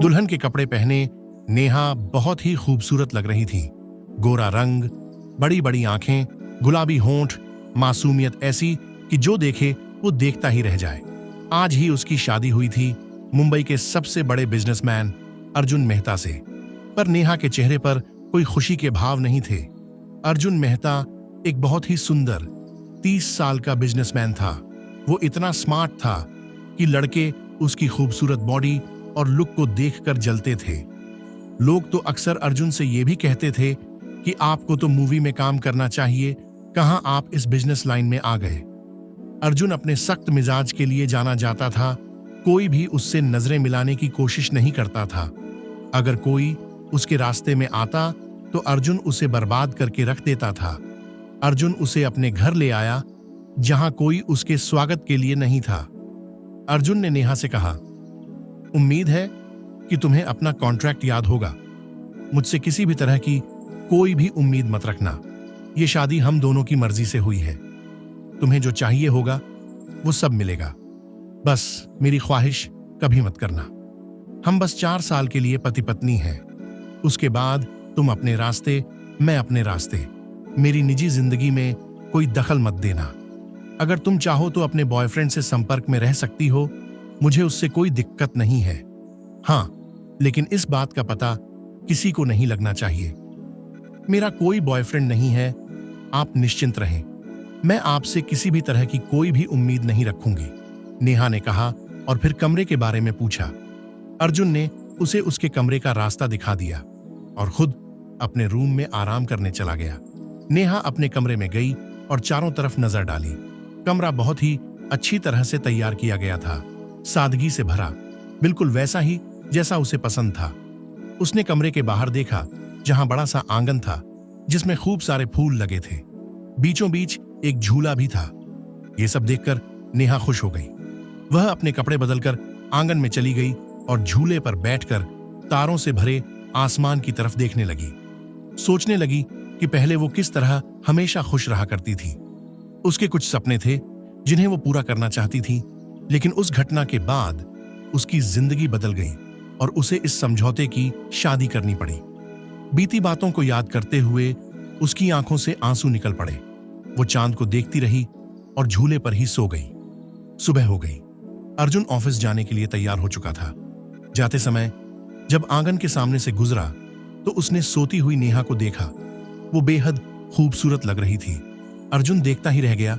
दुल्हन के कपड़े पहने नेहा बहुत ही खूबसूरत लग रही थी। गोरा रंग, बड़ी बड़ी आंखें, गुलाबी होंठ, मासूमियत ऐसी कि जो देखे वो देखता ही रह जाए। आज ही उसकी शादी हुई थी मुंबई के सबसे बड़े बिजनेसमैन अर्जुन मेहता से, पर नेहा के चेहरे पर कोई खुशी के भाव नहीं थे। अर्जुन मेहता एक बहुत ही सुंदर 30 साल का बिजनेसमैन था। वो इतना स्मार्ट था कि लड़के उसकी खूबसूरत बॉडी और लुक को देखकर जलते थे। लोग तो अक्सर अर्जुन से ये भी कहते थे कि आपको तो मूवी में काम करना चाहिए, कहां आप इस बिजनेस लाइन में आ गए। अर्जुन अपने सख्त मिजाज के लिए जाना जाता था। कोई भी उससे नजरें मिलाने की कोशिश नहीं करता था। अगर कोई उसके रास्ते में आता तो अर्जुन उसे बर्बाद करके रख देता था। अर्जुन उसे अपने घर ले आया जहां कोई उसके स्वागत के लिए नहीं था। अर्जुन ने नेहा से कहा, उम्मीद है कि तुम्हें अपना कॉन्ट्रैक्ट याद होगा। मुझसे किसी भी तरह की कोई भी उम्मीद मत रखना। ये शादी हम दोनों की मर्जी से हुई है। तुम्हें जो चाहिए होगा वो सब मिलेगा। बस मेरी ख्वाहिश कभी मत करना। हम बस 4 साल के लिए पति पत्नी हैं। उसके बाद तुम अपने रास्ते, मैं अपने रास्ते। मेरी निजी जिंदगी में कोई दखल मत देना। अगर तुम चाहो तो अपने बॉयफ्रेंड से संपर्क में रह सकती हो। मुझे उससे कोई दिक्कत नहीं है। हाँ, लेकिन इस बात का पता किसी को नहीं लगना चाहिए। मेरा कोई बॉयफ्रेंड नहीं है। आप निश्चिंत रहें। मैं आपसे किसी भी तरह की कोई भी उम्मीद नहीं रखूंगी, नेहा ने कहा और फिर कमरे के बारे में पूछा। अर्जुन ने उसे उसके कमरे का रास्ता दिखा दिया और खुद अपने रूम में आराम करने चला गया। नेहा अपने कमरे में गई और चारों तरफ नजर डाली। कमरा बहुत ही अच्छी तरह से तैयार किया गया था, सादगी से भरा, बिल्कुल वैसा ही जैसा उसे पसंद था। उसने कमरे के बाहर देखा जहां बड़ा सा आंगन था जिसमें खूब सारे फूल लगे थे। बीचों बीच एक झूला भी था। यह सब देखकर नेहा खुश हो गई। वह अपने कपड़े बदलकर आंगन में चली गई और झूले पर बैठकर तारों से भरे आसमान की तरफ देखने लगी। सोचने लगी कि पहले वो किस तरह हमेशा खुश रहा करती थी। उसके कुछ सपने थे जिन्हें वो पूरा करना चाहती थी, लेकिन उस घटना के बाद उसकी जिंदगी बदल गई और उसे इस समझौते की शादी करनी पड़ी। बीती बातों को याद करते हुए उसकी आंखों से आंसू निकल पड़े। वो चांद को देखती रही और झूले पर ही सो गई। सुबह हो गई। अर्जुन ऑफिस जाने के लिए तैयार हो चुका था। जाते समय जब आंगन के सामने से गुजरा तो उसने सोती हुई नेहा को देखा। वो बेहद खूबसूरत लग रही थी। अर्जुन देखता ही रह गया।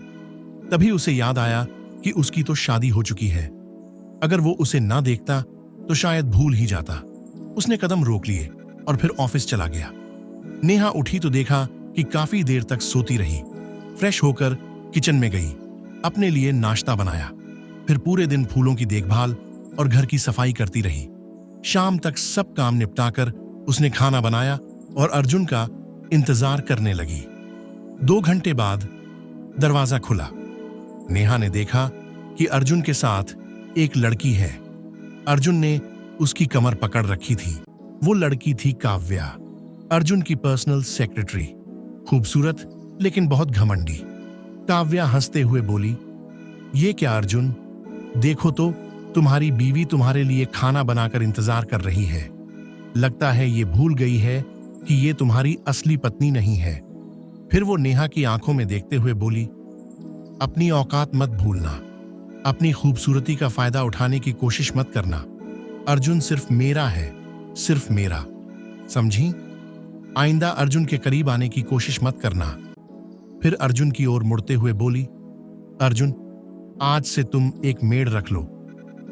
तभी उसे याद आया कि उसकी तो शादी हो चुकी है। अगर वो उसे ना देखता तो शायद भूल ही जाता। उसने कदम रोक लिए और फिर ऑफिस चला गया। नेहा उठी तो देखा कि काफी देर तक सोती रही। फ्रेश होकर किचन में गई, अपने लिए नाश्ता बनाया, फिर पूरे दिन फूलों की देखभाल और घर की सफाई करती रही। शाम तक सब काम निपटाकर उसने खाना बनाया और अर्जुन का इंतजार करने लगी। 2 घंटे बाद दरवाजा खुला। नेहा ने देखा कि अर्जुन के साथ एक लड़की है। अर्जुन ने उसकी कमर पकड़ रखी थी। वो लड़की थी काव्या, अर्जुन की पर्सनल सेक्रेटरी। खूबसूरत लेकिन बहुत घमंडी। काव्या हंसते हुए बोली, ये क्या अर्जुन, देखो तो तुम्हारी बीवी तुम्हारे लिए खाना बनाकर इंतजार कर रही है। लगता है ये भूल गई है कि ये तुम्हारी असली पत्नी नहीं है। फिर वो नेहा की आंखों में देखते हुए बोली, अपनी औकात मत भूलना। अपनी खूबसूरती का फायदा उठाने की कोशिश मत करना। अर्जुन सिर्फ मेरा है, सिर्फ मेरा, समझी? आइंदा अर्जुन के करीब आने की कोशिश मत करना। फिर अर्जुन की ओर मुड़ते हुए बोली, अर्जुन, आज से तुम एक मेड रख लो,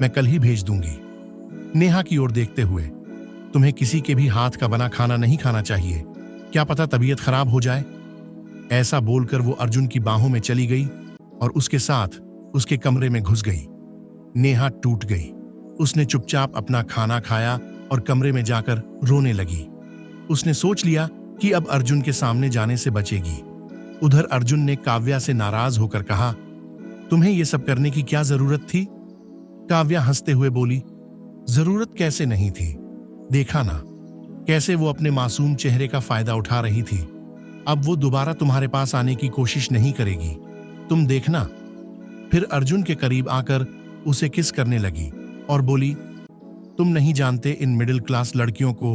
मैं कल ही भेज दूंगी। नेहा की ओर देखते हुए, तुम्हें किसी के भी हाथ का बना खाना नहीं खाना चाहिए, क्या पता तबीयत खराब हो जाए। ऐसा बोलकर वो अर्जुन की बाहों में चली गई और उसके साथ उसके कमरे में घुस गई। नेहा टूट गई। उसने चुपचाप अपना खाना खाया और कमरे में जाकर रोने लगी। उसने सोच लिया कि अब अर्जुन के सामने जाने से बचेगी। उधर अर्जुन ने काव्या से नाराज होकर कहा, तुम्हें यह सब करने की क्या जरूरत थी? काव्या हंसते हुए बोली, जरूरत कैसे नहीं थी, देखा ना कैसे वो अपने मासूम चेहरे का फायदा उठा रही थी। अब वो दोबारा तुम्हारे पास आने की कोशिश नहीं करेगी, तुम देखना। फिर अर्जुन के करीब आकर उसे किस करने लगी और बोली, तुम नहीं जानते इन मिडिल क्लास लड़कियों को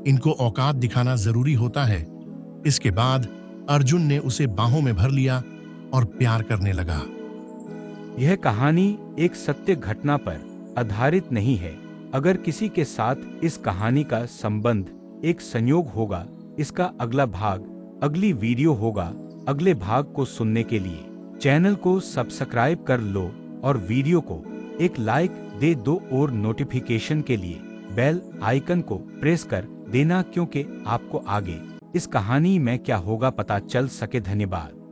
इनको औकात दिखाना जरूरी होता है। इसके बाद अर्जुन ने उसे बाहों में भर लिया और प्यार करने लगा। यह कहानी एक सत्य घटना पर आधारित नहीं है। अगर किसी के साथ इस कहानी का संबंध एक संयोग होगा, इसका अगला भाग अगली वीडियो होगा। अगले भाग को सुनने के लिए चैनल को सब्सक्राइब कर लो और वीडियो को एक लाइक दे दो और नोटिफिकेशन के लिए बेल आइकन को प्रेस कर देना, क्योंकि आपको आगे इस कहानी में क्या होगा पता चल सके। धन्यवाद।